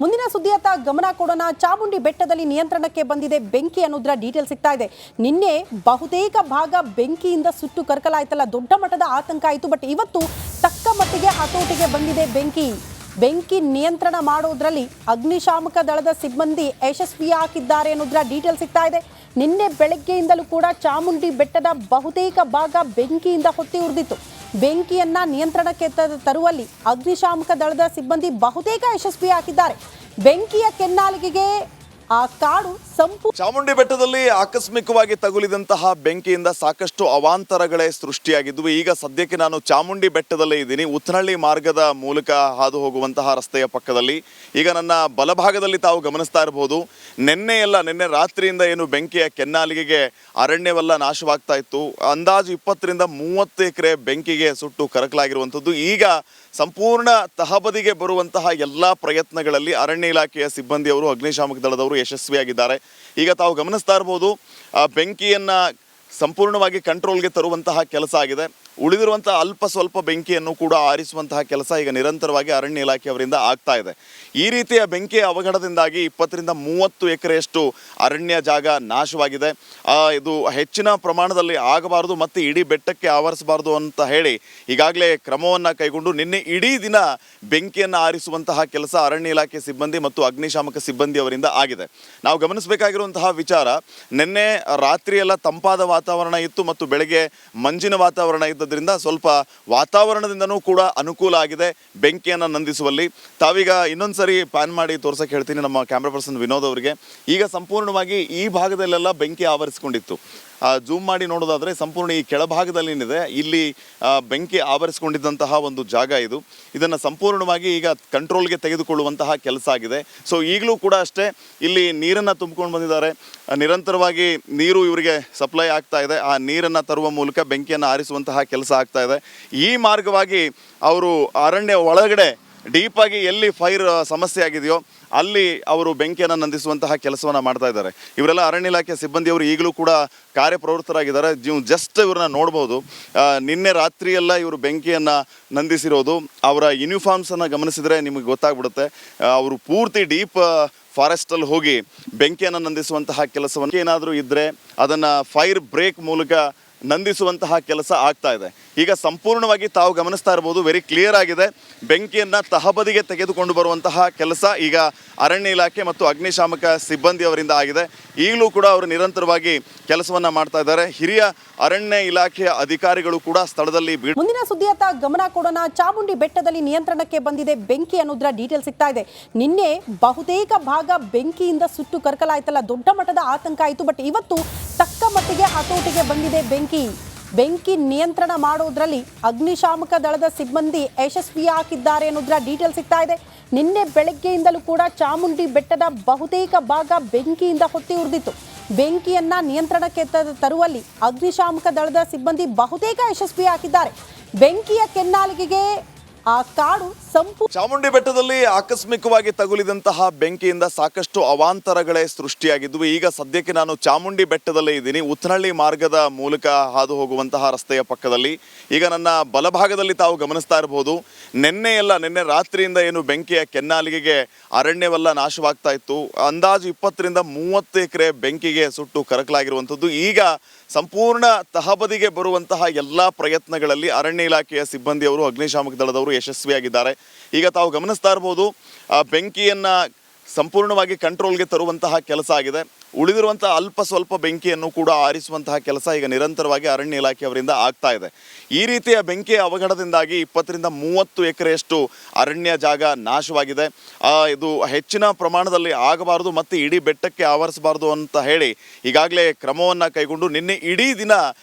ಮುಂದಿನ ಸುದ್ದಿಯತ್ತ ಗಮನ ಕೊಡೋಣ. ಚಾಮುಂಡಿ ಬೆಟ್ಟದಲ್ಲಿ ನಿಯಂತ್ರಣಕ್ಕೆ ಬಂದಿದೆ ಬೆಂಕಿ ಅನ್ನೋದರ ಡೀಟೇಲ್ ಸಿಗ್ತಾ ಇದೆ. ನಿನ್ನೆ ಬಹುತೇಕ ಭಾಗ ಬೆಂಕಿಯಿಂದ ಸುಟ್ಟು ಕರಕಲಾಯ್ತಲ್ಲ, ದೊಡ್ಡ ಮಟ್ಟದ ಆತಂಕ ಆಯಿತು. ಬಟ್ ಇವತ್ತು ತಕ್ಕ ಮಟ್ಟಿಗೆ ಹತೋಟಿಗೆ ಬಂದಿದೆ ಬೆಂಕಿ ನಿಯಂತ್ರಣ ಮಾಡೋದ್ರಲ್ಲಿ ಅಗ್ನಿಶಾಮಕ ದಳದ ಸಿಬ್ಬಂದಿ ಯಶಸ್ವಿಯಾಗಿದ್ದಾರೆ ಅನ್ನೋದರ ಡೀಟೇಲ್ ಸಿಗ್ತಾ ಇದೆ. ನಿನ್ನೆ ಬೆಳಗ್ಗೆಯಿಂದಲೂ ಕೂಡ ಚಾಮುಂಡಿ ಬೆಟ್ಟದ ಬಹುತೇಕ ಭಾಗ ಬೆಂಕಿಯಿಂದ ಹೊತ್ತಿ ಉರಿದಿತ್ತು. ಬೆಂಕಿಯನ್ನ ನಿಯಂತ್ರಣಕ್ಕೆ ತರುವಲ್ಲಿ ಅಗ್ನಿಶಾಮಕ ದಳದ ಸಿಬ್ಬಂದಿ ಬಹುತೇಕ ಯಶಸ್ವಿಯಾಗಿದ್ದಾರೆ. ಬೆಂಕಿಯ ಕೆನ್ನಾಲಿಗೆಗೆ ಆ ಕಾಡು ಚಾಮುಂಡಿ ಬೆಟ್ಟದಲ್ಲಿ ಆಕಸ್ಮಿಕವಾಗಿ ತಗುಲಿದಂತಹ ಬೆಂಕಿಯಿಂದ ಸಾಕಷ್ಟು ಅವಾಂತರಗಳೇ ಸೃಷ್ಟಿಯಾಗಿದ್ವು. ಈಗ ಸದ್ಯಕ್ಕೆ ನಾನು ಚಾಮುಂಡಿ ಬೆಟ್ಟದಲ್ಲೇ ಇದ್ದೀನಿ, ಉತ್ತನಹಳ್ಳಿ ಮಾರ್ಗದ ಮೂಲಕ ಹಾದು ಹೋಗುವಂತಹ ರಸ್ತೆಯ ಪಕ್ಕದಲ್ಲಿ. ಈಗ ನನ್ನ ಬಲಭಾಗದಲ್ಲಿ ತಾವು ಗಮನಿಸ್ತಾ ಇರಬಹುದು, ನಿನ್ನೆ ರಾತ್ರಿಯಿಂದ ಏನು ಬೆಂಕಿಯ ಕೆನ್ನಾಲಿಗೆಗೆ ಅರಣ್ಯವೆಲ್ಲ ನಾಶವಾಗ್ತಾ ಇತ್ತು. ಅಂದಾಜು 20ರಿಂದ 30 ಎಕರೆ ಬೆಂಕಿಗೆ ಸುಟ್ಟು ಕರಕಲಾಗಿರುವಂಥದ್ದು. ಈಗ ಸಂಪೂರ್ಣ ತಹಬದಿಗೆ ಬರುವಂತಹ ಎಲ್ಲ ಪ್ರಯತ್ನಗಳಲ್ಲಿ ಅರಣ್ಯ ಇಲಾಖೆಯ ಸಿಬ್ಬಂದಿಯವರು, ಅಗ್ನಿಶಾಮಕ ದಳದವರು ಯಶಸ್ವಿಯಾಗಿದ್ದಾರೆ. ಈಗ ತಾವು ಗಮನಿಸ್ತಾ ಇರಬಹುದು, ಬೆಂಕಿಯನ್ನ ಸಂಪೂರ್ಣವಾಗಿ ಕಂಟ್ರೋಲ್ಗೆ ತರುವಂತಹ ಕೆಲಸ ಆಗಿದೆ. ಉಳಿದಿರುವಂತಹ ಅಲ್ಪ ಸ್ವಲ್ಪ ಬೆಂಕಿಯನ್ನು ಕೂಡ ಆರಿಸುವಂತಹ ಕೆಲಸ ಈಗ ನಿರಂತರವಾಗಿ ಅರಣ್ಯ ಇಲಾಖೆಯವರಿಂದ ಆಗ್ತಾ ಇದೆ. ಈ ರೀತಿಯ ಬೆಂಕಿಯ ಅವಘಡದಿಂದಾಗಿ 20ರಿಂದ 30 ಎಕರೆಯಷ್ಟು ಅರಣ್ಯ ಜಾಗ ನಾಶವಾಗಿದೆ. ಇದು ಹೆಚ್ಚಿನ ಪ್ರಮಾಣದಲ್ಲಿ ಆಗಬಾರದು ಮತ್ತು ಇಡೀ ಬೆಟ್ಟಕ್ಕೆ ಆವರಿಸಬಾರದು ಅಂತ ಹೇಳಿ ಈಗಾಗಲೇ ಕ್ರಮವನ್ನು ಕೈಗೊಂಡು ನಿನ್ನೆ ಇಡೀ ದಿನ ಬೆಂಕಿಯನ್ನು ಆರಿಸುವಂತಹ ಕೆಲಸ ಅರಣ್ಯ ಇಲಾಖೆ ಸಿಬ್ಬಂದಿ ಮತ್ತು ಅಗ್ನಿಶಾಮಕ ಸಿಬ್ಬಂದಿಯವರಿಂದ ಆಗಿದೆ. ನಾವು ಗಮನಿಸಬೇಕಾಗಿರುವಂತಹ ವಿಚಾರ, ನಿನ್ನೆ ರಾತ್ರಿಯೆಲ್ಲ ತಂಪಾದ ವಾತಾವರಣ ಇತ್ತು ಮತ್ತು ಬೆಳಗ್ಗೆ ಮಂಜಿನ ವಾತಾವರಣ ಇದ್ದದ್ರಿಂದ ಸ್ವಲ್ಪ ವಾತಾವರಣದಿಂದನೂ ಕೂಡ ಅನುಕೂಲ ಆಗಿದೆ ಬೆಂಕಿಯನ್ನು ನಂದಿಸುವಲ್ಲಿ. ತಾವೀಗ ಇನ್ನೊಂದ್ಸರಿ ಪ್ಯಾನ್ ಮಾಡಿ ತೋರ್ಸಕ್ಕೆ ಹೇಳ್ತೀನಿ ನಮ್ಮ ಕ್ಯಾಮ್ರಾ ಪರ್ಸನ್ ವಿನೋದ್ ಅವರಿಗೆ. ಈಗ ಸಂಪೂರ್ಣವಾಗಿ ಈ ಭಾಗದಲ್ಲೆಲ್ಲ ಬೆಂಕಿ ಆವರಿಸಿಕೊಂಡಿತ್ತು. ಜೂಮ್ ಮಾಡಿ ನೋಡೋದಾದರೆ ಸಂಪೂರ್ಣ ಈ ಕೆಳಭಾಗದಲ್ಲಿ ಏನಿದೆ ಇಲ್ಲಿ ಬೆಂಕಿ ಆವರಿಸಿಕೊಂಡಿದ್ದಂತಹ ಒಂದು ಜಾಗ ಇದು. ಇದನ್ನು ಸಂಪೂರ್ಣವಾಗಿ ಈಗ ಕಂಟ್ರೋಲ್ಗೆ ತೆಗೆದುಕೊಳ್ಳುವಂತಹ ಕೆಲಸ ಆಗಿದೆ. ಸೊ ಈಗಲೂ ಕೂಡ ಅಷ್ಟೇ, ಇಲ್ಲಿ ನೀರನ್ನು ತುಂಬಿಕೊಂಡು ಬಂದಿದ್ದಾರೆ. ನಿರಂತರವಾಗಿ ನೀರು ಇವರಿಗೆ ಸಪ್ಲೈ ಆಗ್ತಾ ಇದೆ. ಆ ನೀರನ್ನು ತರುವ ಮೂಲಕ ಬೆಂಕಿಯನ್ನು ಆರಿಸುವಂತಹ ಕೆಲಸ ಆಗ್ತಾ ಇದೆ. ಈ ಮಾರ್ಗವಾಗಿ ಅವರು ಅರಣ್ಯ ಒಳಗಡೆ ಡೀಪಾಗಿ ಎಲ್ಲಿ ಫೈರ್ ಸಮಸ್ಯೆ ಆಗಿದೆಯೋ ಅಲ್ಲಿ ಅವರು ಬೆಂಕಿಯನ್ನು ನಂದಿಸುವಂತಹ ಕೆಲಸವನ್ನು ಮಾಡ್ತಾ ಇದ್ದಾರೆ. ಇವರೆಲ್ಲ ಅರಣ್ಯ ಇಲಾಖೆ ಸಿಬ್ಬಂದಿಯವರು ಈಗಲೂ ಕೂಡ ಕಾರ್ಯಪ್ರವೃತ್ತರಾಗಿದ್ದಾರೆ. ಜಸ್ಟ್ ಇವ್ರನ್ನ ನೋಡ್ಬೋದು, ನಿನ್ನೆ ರಾತ್ರಿಯೆಲ್ಲ ಇವರು ಬೆಂಕಿಯನ್ನು ನಂದಿಸಿರೋದು. ಅವರ ಯೂನಿಫಾರ್ಮ್ಸನ್ನು ಗಮನಿಸಿದರೆ ನಿಮಗೆ ಗೊತ್ತಾಗ್ಬಿಡುತ್ತೆ. ಅವರು ಪೂರ್ತಿ ಡೀಪ್ ಫಾರೆಸ್ಟಲ್ಲಿ ಹೋಗಿ ಬೆಂಕಿಯನ್ನು ನಂದಿಸುವಂತಹ ಕೆಲಸವನ್ನು, ಏನಾದರೂ ಇದ್ದರೆ ಅದನ್ನು ಫೈರ್ ಬ್ರೇಕ್ ಮೂಲಕ ನಂದಿಸುವಂತಹ ಕೆಲಸ ಆಗ್ತಾ ಇದೆ. ಈಗ ಸಂಪೂರ್ಣವಾಗಿ ತಾವು ಗಮನಿಸ್ತಾ ಇರ್ಬೋದು, ವೆರಿ ಕ್ಲಿಯರ್ ಆಗಿದೆ. ಬೆಂಕಿಯನ್ನು ತಹಬದಿಗೆ ತೆಗೆದುಕೊಂಡು ಬರುವಂತಹ ಕೆಲಸ ಈಗ ಅರಣ್ಯ ಇಲಾಖೆ ಮತ್ತು ಅಗ್ನಿಶಾಮಕ ಸಿಬ್ಬಂದಿಯವರಿಂದ ಆಗಿದೆ. ಈಗಲೂ ಕೂಡ ಅವರು ನಿರಂತರವಾಗಿ ಕೆಲಸವನ್ನ ಮಾಡ್ತಾ ಇದ್ದಾರೆ. ಹಿರಿಯ ಅರಣ್ಯ ಇಲಾಖೆಯ ಅಧಿಕಾರಿಗಳು ಕೂಡ ಸ್ಥಳದಲ್ಲಿ. ಮುಂದಿನ ಸುದ್ದಿಯತ್ತ ಗಮನ ಕೊಡೋಣ. ಚಾಮುಂಡಿ ಬೆಟ್ಟದಲ್ಲಿ ನಿಯಂತ್ರಣಕ್ಕೆ ಬಂದಿದೆ ಬೆಂಕಿ ಅನ್ನೋದರ ಡೀಟೇಲ್ ಸಿಗ್ತಾ ಇದೆ. ನಿನ್ನೆ ಬಹುತೇಕ ಭಾಗ ಬೆಂಕಿಯಿಂದ ಸುಟ್ಟು ಕರಕಲಾಯ್ತಲ್ಲ, ದೊಡ್ಡ ಮಟ್ಟದ ಆತಂಕ ಆಯಿತು. ಬಟ್ ಇವತ್ತು ತಕ್ಕ ಮಟ್ಟಿಗೆ ಹತೋಟಿಗೆ ಬಂದಿದೆ ಬೆಂಕಿ ನಿಯಂತ್ರಣ ಮಾಡೋದ್ರಲ್ಲಿ ಅಗ್ನಿಶಾಮಕ ದಳದ ಸಿಬ್ಬಂದಿ ಯಶಸ್ವಿಯಾಗಿದ್ದಾರೆ ಅನ್ನೋದರ ಡೀಟೇಲ್ ಸಿಗ್ತಾ ಇದೆ. ನಿನ್ನೆ ಬೆಳಗ್ಗೆಯಿಂದಲೂ ಕೂಡ ಚಾಮುಂಡಿ ಬೆಟ್ಟದ ಬಹುತೇಕ ಭಾಗ ಬೆಂಕಿಯಿಂದ ಹೊತ್ತಿ ಉರಿದಿತ್ತು. ಬೆಂಕಿಯನ್ನ ನಿಯಂತ್ರಣಕ್ಕೆ ತರುವಲ್ಲಿ ಅಗ್ನಿಶಾಮಕ ದಳದ ಸಿಬ್ಬಂದಿ ಬಹುತೇಕ ಯಶಸ್ವಿಯಾಗಿದ್ದಾರೆ. ಬೆಂಕಿಯ ಕೆನ್ನಾಲಿಗೆಗೆ ಆ ಕಾಡು ಚಾಮುಂಡಿ ಬೆಟ್ಟದಲ್ಲಿ ಆಕಸ್ಮಿಕವಾಗಿ ತಗುಲಿದಂತಹ ಬೆಂಕಿಯಿಂದ ಸಾಕಷ್ಟು ಅವಾಂತರಗಳೇ ಸೃಷ್ಟಿಯಾಗಿದ್ವು. ಈಗ ಸದ್ಯಕ್ಕೆ ನಾನು ಚಾಮುಂಡಿ ಬೆಟ್ಟದಲ್ಲೇ ಇದ್ದೀನಿ, ಉತ್ತನಹಳ್ಳಿ ಮಾರ್ಗದ ಮೂಲಕ ಹಾದು ಹೋಗುವಂತಹ ರಸ್ತೆಯ ಪಕ್ಕದಲ್ಲಿ. ಈಗ ನನ್ನ ಬಲಭಾಗದಲ್ಲಿ ತಾವು ಗಮನಿಸ್ತಾ ಇರಬಹುದು, ನಿನ್ನೆ ರಾತ್ರಿಯಿಂದ ಏನು ಬೆಂಕಿಯ ಕೆನ್ನಾಲಿಗೆಗೆ ಅರಣ್ಯವೆಲ್ಲ ನಾಶವಾಗ್ತಾ ಇತ್ತು. ಅಂದಾಜು 20ರಿಂದ 30 ಎಕರೆ ಬೆಂಕಿಗೆ ಸುಟ್ಟು ಕರಕಲಾಗಿರುವಂಥದ್ದು. ಈಗ ಸಂಪೂರ್ಣ ತಹಬದಿಗೆ ಬರುವಂತಹ ಎಲ್ಲ ಪ್ರಯತ್ನಗಳಲ್ಲಿ ಅರಣ್ಯ ಇಲಾಖೆಯ ಸಿಬ್ಬಂದಿಯವರು, ಅಗ್ನಿಶಾಮಕ ದಳದವರು ಯಶಸ್ವಿಯಾಗಿದ್ದಾರೆ. ಈಗ ತಾವು ಗಮನಿಸ್ತಾ ಇರಬಹುದು, ಬೆಂಕಿಯನ್ನು ಸಂಪೂರ್ಣವಾಗಿ ಕಂಟ್ರೋಲ್ಗೆ ತರುವಂತಹ ಕೆಲಸ ಆಗಿದೆ. ಉಳಿದಿರುವಂತಹ ಅಲ್ಪ ಸ್ವಲ್ಪ ಬೆಂಕಿಯನ್ನು ಕೂಡ ಆರಿಸುವಂತಹ ಕೆಲಸ ಈಗ ನಿರಂತರವಾಗಿ ಅರಣ್ಯ ಇಲಾಖೆಯವರಿಂದ ಆಗ್ತಾ ಇದೆ. ಈ ರೀತಿಯ ಬೆಂಕಿಯ ಅವಘಡದಿಂದಾಗಿ 20ರಿಂದ 30 ಎಕರೆಯಷ್ಟು ಅರಣ್ಯ ಜಾಗ ನಾಶವಾಗಿದೆ. ಇದು ಹೆಚ್ಚಿನ ಪ್ರಮಾಣದಲ್ಲಿ ಆಗಬಾರದು ಮತ್ತು ಇಡೀ ಬೆಟ್ಟಕ್ಕೆ ಆವರಿಸಬಾರದು ಅಂತ ಹೇಳಿ ಈಗಾಗಲೇ ಕ್ರಮವನ್ನು ಕೈಗೊಂಡು ನಿನ್ನೆ ಇಡೀ ದಿನ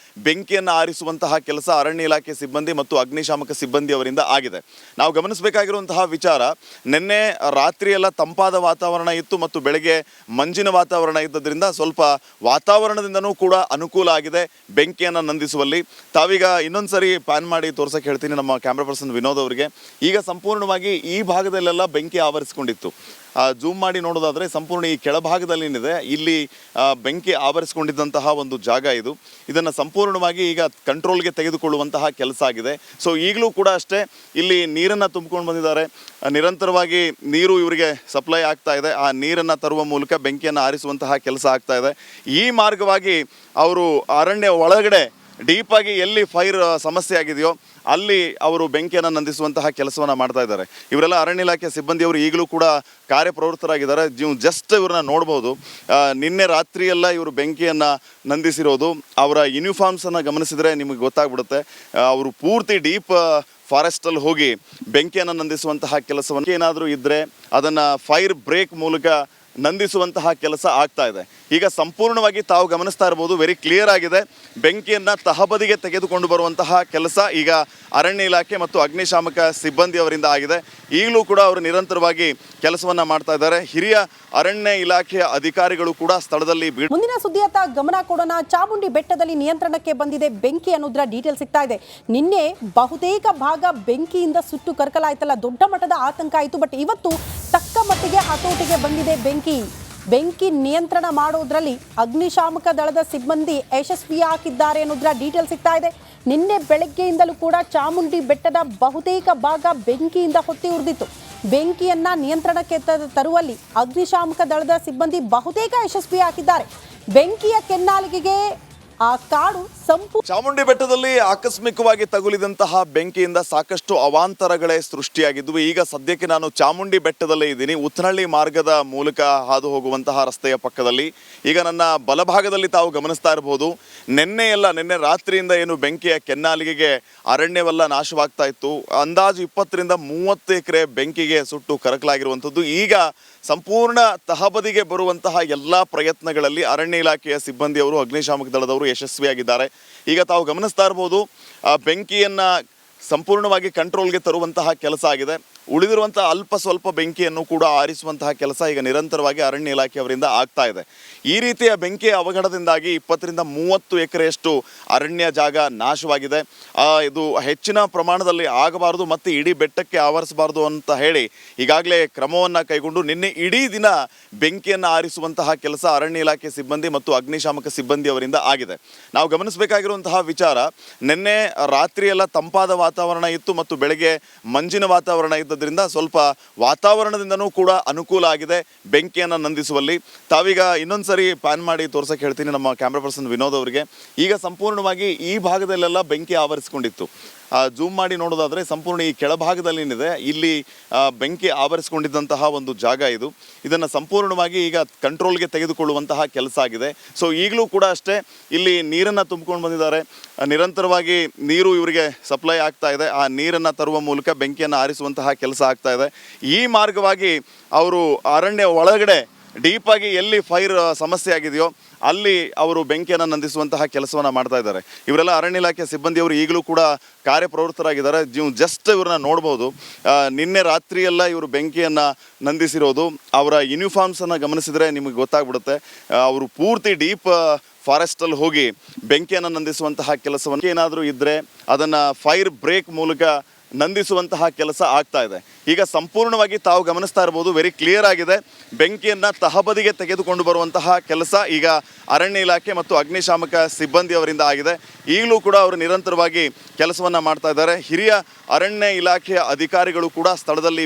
ಬೆಂಕಿಯನ್ನು ಆರಿಸುವಂತಹ ಕೆಲಸ ಅರಣ್ಯ ಇಲಾಖೆ ಸಿಬ್ಬಂದಿ ಮತ್ತು ಅಗ್ನಿಶಾಮಕ ಸಿಬ್ಬಂದಿಯವರಿಂದ ಆಗಿದೆ. ನಾವು ಗಮನಿಸಬೇಕಾಗಿರುವಂತಹ ವಿಚಾರ, ನಿನ್ನೆ ರಾತ್ರಿಯೆಲ್ಲ ತಂಪಾದ ವಾತಾವರಣ ಇತ್ತು ಮತ್ತು ಬೆಳಗ್ಗೆ ಮಂಜಿನ ವಾತಾವರಣ ಇದ್ದದ್ರಿಂದ ಸ್ವಲ್ಪ ವಾತಾವರಣದಿಂದನೂ ಕೂಡ ಅನುಕೂಲ ಆಗಿದೆ ಬೆಂಕಿಯನ್ನು ನಂದಿಸುವಲ್ಲಿ. ತಾವೀಗ ಇನ್ನೊಂದ್ಸರಿ ಪ್ಯಾನ್ ಮಾಡಿ ತೋರ್ಸಕ್ಕೆ ಹೇಳ್ತೀನಿ ನಮ್ಮ ಕ್ಯಾಮ್ರಾ ಪರ್ಸನ್ ವಿನೋದ್ ಅವರಿಗೆ. ಈಗ ಸಂಪೂರ್ಣವಾಗಿ ಈ ಭಾಗದಲ್ಲೆಲ್ಲ ಬೆಂಕಿ ಆವರಿಸಿಕೊಂಡಿತ್ತು. ಜೂಮ್ ಮಾಡಿ ನೋಡೋದಾದರೆ ಸಂಪೂರ್ಣ ಈ ಕೆಳಭಾಗದಲ್ಲಿ ಏನಿದೆ ಇಲ್ಲಿ ಬೆಂಕಿ ಆವರಿಸಿಕೊಂಡಿದ್ದಂತಹ ಒಂದು ಜಾಗ ಇದು. ಇದನ್ನು ಸಂಪೂರ್ಣವಾಗಿ ಈಗ ಕಂಟ್ರೋಲ್ಗೆ ತೆಗೆದುಕೊಳ್ಳುವಂತಹ ಕೆಲಸ ಆಗಿದೆ. ಸೊ ಈಗಲೂ ಕೂಡ ಅಷ್ಟೇ ಇಲ್ಲಿ ನೀರನ್ನು ತುಂಬಿಕೊಂಡು ಬಂದಿದ್ದಾರೆ. ನಿರಂತರವಾಗಿ ನೀರು ಇವರಿಗೆ ಸಪ್ಲೈ ಆಗ್ತಾ ಇದೆ. ಆ ನೀರನ್ನು ತರುವ ಮೂಲಕ ಬೆಂಕಿಯನ್ನು ಆರಿಸುವಂತಹ ಕೆಲಸ ಆಗ್ತಾ ಇದೆ. ಈ ಮಾರ್ಗವಾಗಿ ಅವರು ಅರಣ್ಯ ಒಳಗಡೆ ಡೀಪಾಗಿ ಎಲ್ಲಿ ಫೈರ್ ಸಮಸ್ಯೆ ಆಗಿದೆಯೋ ಅಲ್ಲಿ ಅವರು ಬೆಂಕಿಯನ್ನು ನಂದಿಸುವಂತಹ ಕೆಲಸವನ್ನು ಮಾಡ್ತಾ ಇದ್ದಾರೆ. ಇವರೆಲ್ಲ ಅರಣ್ಯ ಇಲಾಖೆ ಸಿಬ್ಬಂದಿಯವರು ಈಗಲೂ ಕೂಡ ಕಾರ್ಯಪ್ರವೃತ್ತರಾಗಿದ್ದಾರೆ. ನೀವು ಜಸ್ಟ್ ಇವ್ರನ್ನ ನೋಡ್ಬೋದು. ನಿನ್ನೆ ರಾತ್ರಿಯೆಲ್ಲ ಇವರು ಬೆಂಕಿಯನ್ನು ನಂದಿಸಿರೋದು. ಅವರ ಯೂನಿಫಾರ್ಮ್ಸನ್ನು ಗಮನಿಸಿದರೆ ನಿಮಗೆ ಗೊತ್ತಾಗ್ಬಿಡುತ್ತೆ. ಅವರು ಪೂರ್ತಿ ಡೀಪ್ ಫಾರೆಸ್ಟಲ್ಲಿ ಹೋಗಿ ಬೆಂಕಿಯನ್ನು ನಂದಿಸುವಂತಹ ಕೆಲಸವನ್ನು ಏನಾದರೂ ಇದ್ದರೆ ಅದನ್ನು ಫೈರ್ ಬ್ರೇಕ್ ಮೂಲಕ ನಂದಿಸುವಂತಹ ಕೆಲಸ ಆಗ್ತಾ ಇದೆ. ಈಗ ಸಂಪೂರ್ಣವಾಗಿ ತಾವು ಗಮನಿಸ್ತಾ ಇರ್ಬೋದು, ವೆರಿ ಕ್ಲಿಯರ್ ಆಗಿದೆ. ಬೆಂಕಿಯನ್ನು ತಹಬದಿಗೆ ತೆಗೆದುಕೊಂಡು ಬರುವಂತಹ ಕೆಲಸ ಈಗ ಅರಣ್ಯ ಇಲಾಖೆ ಮತ್ತು ಅಗ್ನಿಶಾಮಕ ಸಿಬ್ಬಂದಿಯವರಿಂದ ಆಗಿದೆ. ಈಗಲೂ ಕೂಡ ಅವರು ನಿರಂತರವಾಗಿ ಕೆಲಸವನ್ನು ಮಾಡ್ತಾ ಇದ್ದಾರೆ. ಹಿರಿಯ ಅರಣ್ಯ ಇಲಾಖೆಯ ಅಧಿಕಾರಿಗಳು ಕೂಡ ಸ್ಥಳದಲ್ಲಿ ಮುಂದಿನ ಸುದ್ದಿಯತ್ತ ಗಮನ ಕೊಡೋಣ. ಚಾಮುಂಡಿ ಬೆಟ್ಟದಲ್ಲಿ ನಿಯಂತ್ರಣಕ್ಕೆ ಬಂದಿದೆ ಬೆಂಕಿ ಅನ್ನೋದ್ರ ಡೀಟೇಲ್ ಸಿಗ್ತಾ ಇದೆ. ನಿನ್ನೆ ಬಹುತೇಕ ಭಾಗ ಬೆಂಕಿಯಿಂದ ಸುಟ್ಟು ಕರಕಲಾಯ್ತಲ್ಲ, ದೊಡ್ಡ ಮಟ್ಟದ ಆತಂಕ ಆಯಿತು. ಬಟ್ ಇವತ್ತು ತಕ್ಕ ಮಟ್ಟಿಗೆ ಹತೋಟಿಗೆ ಬಂದಿದೆ ಬೆಂಕಿ ನಿಯಂತ್ರಣ ಮಾಡೋದ್ರಲ್ಲಿ ಅಗ್ನಿಶಾಮಕ ದಳದ ಸಿಬ್ಬಂದಿ ಯಶಸ್ವಿಯಾಗಿದ್ದಾರೆ ಅನ್ನೋದ್ರ ಡೀಟೇಲ್ ಸಿಗ್ತಾ ಇದೆ. ನಿನ್ನೆ ಬೆಳಗ್ಗೆಯಿಂದಲೂ ಕೂಡ ಚಾಮುಂಡಿ ಬೆಟ್ಟದ ಬಹುತೇಕ ಭಾಗ ಬೆಂಕಿಯಿಂದ ಹೊತ್ತಿ ಉರಿದಿತ್ತು. ಬೆಂಕಿಯನ್ನ ನಿಯಂತ್ರಣಕ್ಕೆ ತರುವಲ್ಲಿ ಅಗ್ನಿಶಾಮಕ ದಳದ ಸಿಬ್ಬಂದಿ ಬಹುತೇಕ ಯಶಸ್ವಿಯಾಗಿದ್ದಾರೆ. ಬೆಂಕಿಯ ಕೆನ್ನಾಲಿಗೆಗೆ ಆ ಕಾಡು ಚಾಮುಂಡಿ ಬೆಟ್ಟದಲ್ಲಿ ಆಕಸ್ಮಿಕವಾಗಿ ತಗುಲಿದಂತಹ ಬೆಂಕಿಯಿಂದ ಸಾಕಷ್ಟು ಅವಾಂತರಗಳೇ ಸೃಷ್ಟಿಯಾಗಿದ್ವು. ಈಗ ಸದ್ಯಕ್ಕೆ ನಾನು ಚಾಮುಂಡಿ ಬೆಟ್ಟದಲ್ಲೇ ಇದ್ದೀನಿ, ಉತ್ತನಹಳ್ಳಿ ಮಾರ್ಗದ ಮೂಲಕ ಹಾದು ಹೋಗುವಂತಹ ರಸ್ತೆಯ ಪಕ್ಕದಲ್ಲಿ. ಈಗ ನನ್ನ ಬಲಭಾಗದಲ್ಲಿ ತಾವು ಗಮನಿಸ್ತಾ ಇರಬಹುದು, ನಿನ್ನೆ ರಾತ್ರಿಯಿಂದ ಏನು ಬೆಂಕಿಯ ಕೆನ್ನಾಲಿಗೆಗೆ ಅರಣ್ಯವೆಲ್ಲ ನಾಶವಾಗ್ತಾ ಇತ್ತು. ಅಂದಾಜು 20ರಿಂದ 30 ಎಕರೆ ಬೆಂಕಿಗೆ ಸುಟ್ಟು ಕರಕಲಾಗಿರುವಂಥದ್ದು. ಈಗ ಸಂಪೂರ್ಣ ತಹಬದಿಗೆ ಬರುವಂತಹ ಎಲ್ಲ ಪ್ರಯತ್ನಗಳಲ್ಲಿ ಅರಣ್ಯ ಇಲಾಖೆಯ ಸಿಬ್ಬಂದಿಯವರು, ಅಗ್ನಿಶಾಮಕ ದಳದವರು ಯಶಸ್ವಿಯಾಗಿದ್ದಾರೆ. ಈಗ ತಾವು ಗಮನಿಸ್ತಾ ಇರಬಹುದು, ಬೆಂಕಿಯನ್ನು ಸಂಪೂರ್ಣವಾಗಿ ಕಂಟ್ರೋಲ್ಗೆ ತರುವಂತಹ ಕೆಲಸ ಆಗಿದೆ. ಉಳಿದಿರುವಂತಹ ಅಲ್ಪ ಸ್ವಲ್ಪ ಬೆಂಕಿಯನ್ನು ಕೂಡ ಆರಿಸುವಂತಹ ಕೆಲಸ ಈಗ ನಿರಂತರವಾಗಿ ಅರಣ್ಯ ಇಲಾಖೆಯವರಿಂದ ಆಗ್ತಾ ಇದೆ. ಈ ರೀತಿಯ ಬೆಂಕಿಯ ಅವಘಡದಿಂದಾಗಿ 20ರಿಂದ 30 ಎಕರೆಯಷ್ಟು ಅರಣ್ಯ ಜಾಗ ನಾಶವಾಗಿದೆ. ಇದು ಹೆಚ್ಚಿನ ಪ್ರಮಾಣದಲ್ಲಿ ಆಗಬಾರದು ಮತ್ತು ಇಡೀ ಬೆಟ್ಟಕ್ಕೆ ಆವರಿಸಬಾರದು ಅಂತ ಹೇಳಿ ಈಗಾಗಲೇ ಕ್ರಮವನ್ನು ಕೈಗೊಂಡು ನಿನ್ನೆ ಇಡೀ ದಿನ ಬೆಂಕಿಯನ್ನು ಆರಿಸುವಂತಹ ಕೆಲಸ ಅರಣ್ಯ ಇಲಾಖೆ ಸಿಬ್ಬಂದಿ ಮತ್ತು ಅಗ್ನಿಶಾಮಕ ಸಿಬ್ಬಂದಿಯವರಿಂದ ಆಗಿದೆ. ನಾವು ಗಮನಿಸಬೇಕಾಗಿರುವಂತಹ ವಿಚಾರ, ನಿನ್ನೆ ರಾತ್ರಿಯೆಲ್ಲ ತಂಪಾದ ವಾತಾವರಣ ಇತ್ತು ಮತ್ತು ಬೆಳಗ್ಗೆ ಮಂಜಿನ ವಾತಾವರಣ ಇದ್ದದ್ರಿಂದ ಸ್ವಲ್ಪ ವಾತಾವರಣದಿಂದನೂ ಕೂಡ ಅನುಕೂಲ ಆಗಿದೆ ಬೆಂಕಿಯನ್ನು ನಂದಿಸುವಲ್ಲಿ. ತಾವೀಗ ಇನ್ನೊಂದ್ಸರಿ ಪ್ಯಾನ್ ಮಾಡಿ ತೋರ್ಸಕ್ಕೆ ಹೇಳ್ತೀನಿ ನಮ್ಮ ಕ್ಯಾಮ್ರಾ ಪರ್ಸನ್ ವಿನೋದ್ ಅವರಿಗೆ. ಈಗ ಸಂಪೂರ್ಣವಾಗಿ ಈ ಭಾಗದಲ್ಲೆಲ್ಲ ಬೆಂಕಿ ಆವರಿಸಿಕೊಂಡಿತ್ತು. ಜೂಮ್ ಮಾಡಿ ನೋಡೋದಾದರೆ ಸಂಪೂರ್ಣ ಈ ಕೆಳಭಾಗದಲ್ಲಿ ಏನಿದೆ ಇಲ್ಲಿ ಬೆಂಕಿ ಆವರಿಸಿಕೊಂಡಿದ್ದಂತಹ ಒಂದು ಜಾಗ ಇದು. ಇದನ್ನು ಸಂಪೂರ್ಣವಾಗಿ ಈಗ ಕಂಟ್ರೋಲ್ಗೆ ತೆಗೆದುಕೊಳ್ಳುವಂತಹ ಕೆಲಸ ಆಗಿದೆ. ಸೊ ಈಗಲೂ ಕೂಡ ಅಷ್ಟೇ ಇಲ್ಲಿ ನೀರನ್ನು ತುಂಬಿಕೊಂಡು ಬಂದಿದ್ದಾರೆ. ನಿರಂತರವಾಗಿ ನೀರು ಇವರಿಗೆ ಸಪ್ಲೈ ಆಗ್ತಾ ಇದೆ. ಆ ನೀರನ್ನು ತರುವ ಮೂಲಕ ಬೆಂಕಿಯನ್ನು ಆರಿಸುವಂತಹ ಕೆಲಸ ಆಗ್ತಾ ಇದೆ. ಈ ಮಾರ್ಗವಾಗಿ ಅವರು ಅರಣ್ಯ ಒಳಗಡೆ ಡೀಪಾಗಿ ಎಲ್ಲಿ ಫೈರ್ ಸಮಸ್ಯೆ ಆಗಿದೆಯೋ ಅಲ್ಲಿ ಅವರು ಬೆಂಕಿಯನ್ನು ನಂದಿಸುವಂತಹ ಕೆಲಸವನ್ನು ಮಾಡ್ತಾ ಇದ್ದಾರೆ. ಇವರೆಲ್ಲ ಅರಣ್ಯ ಇಲಾಖೆ ಸಿಬ್ಬಂದಿಯವರು ಈಗಲೂ ಕೂಡ ಕಾರ್ಯಪ್ರವೃತ್ತರಾಗಿದ್ದಾರೆ. ನೀವು ಜಸ್ಟ್ ಇವ್ರನ್ನ ನೋಡ್ಬೋದು. ನಿನ್ನೆ ರಾತ್ರಿಯೆಲ್ಲ ಇವರು ಬೆಂಕಿಯನ್ನು ನಂದಿಸಿರೋದು. ಅವರ ಯೂನಿಫಾರ್ಮ್ಸನ್ನು ಗಮನಿಸಿದರೆ ನಿಮಗೆ ಗೊತ್ತಾಗ್ಬಿಡುತ್ತೆ. ಅವರು ಪೂರ್ತಿ ಡೀಪ್ ಫಾರೆಸ್ಟಲ್ಲಿ ಹೋಗಿ ಬೆಂಕಿಯನ್ನು ನಂದಿಸುವಂತಹ ಕೆಲಸವನ್ನು ಏನಾದರೂ ಇದ್ದರೆ ಅದನ್ನು ಫೈರ್ ಬ್ರೇಕ್ ಮೂಲಕ ನಂದಿಸುವಂತಹ ಕೆಲಸ ಆಗ್ತಾ ಇದೆ. ಈಗ ಸಂಪೂರ್ಣವಾಗಿ ತಾವು ಗಮನಿಸ್ತಾ ಇರಬಹುದು, ವೆರಿ ಕ್ಲಿಯರ್ ಆಗಿದೆ. ಬೆಂಕಿಯನ್ನು ತಹಬದಿಗೆ ತೆಗೆದುಕೊಂಡು ಬರುವಂತಹ ಕೆಲಸ ಈಗ ಅರಣ್ಯ ಇಲಾಖೆ ಮತ್ತು ಅಗ್ನಿಶಾಮಕ ಸಿಬ್ಬಂದಿಯವರಿಂದ ಆಗಿದೆ. ಈಗಲೂ ಕೂಡ ಅವರು ನಿರಂತರವಾಗಿ ಕೆಲಸವನ್ನು ಮಾಡ್ತಾ ಇದ್ದಾರೆ. ಹಿರಿಯ ಅರಣ್ಯ ಇಲಾಖೆಯ ಅಧಿಕಾರಿಗಳು ಕೂಡ ಸ್ಥಳದಲ್ಲಿ